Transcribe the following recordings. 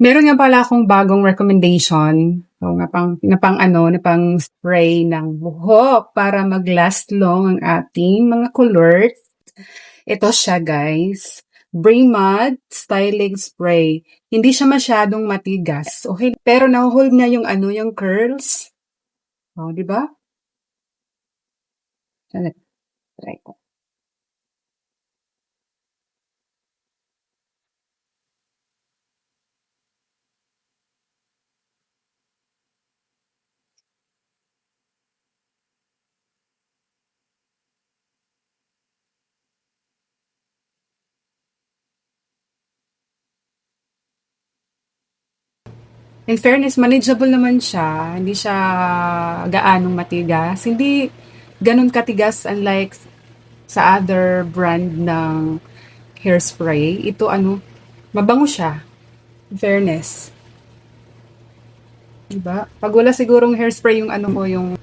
Meron nga pala akong bagong recommendation, o na pang spray ng buhok para mag-last long ang ating mga kulot. Ito siya guys, Bremad Styling Spray. Hindi siya masyadong matigas, okay? Pero naho-hold niya yung yung curls. Oh, di ba? Try ko. In fairness, manageable naman siya. Hindi siya gaanong matigas. Hindi ganun katigas unlike sa other brand ng hairspray. Ito mabango siya. In fairness. Diba? Pag wala sigurong hairspray yung yung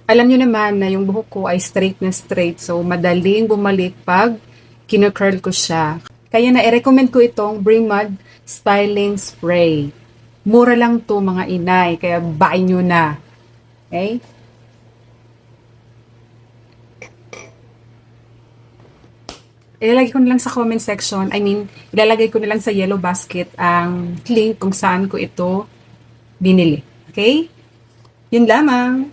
alam nyo naman na yung buhok ko ay straight na straight. So, madaling bumalik pag kino-curl ko siya. Kaya na-recommend ko itong Bremad Styling Spray. Mura lang to mga inay, kaya buy nyo na. Okay? Ilalagay ko na lang sa comment section, ilalagay ko na lang sa yellow basket ang link kung saan ko ito binili. Okay? Yun lamang.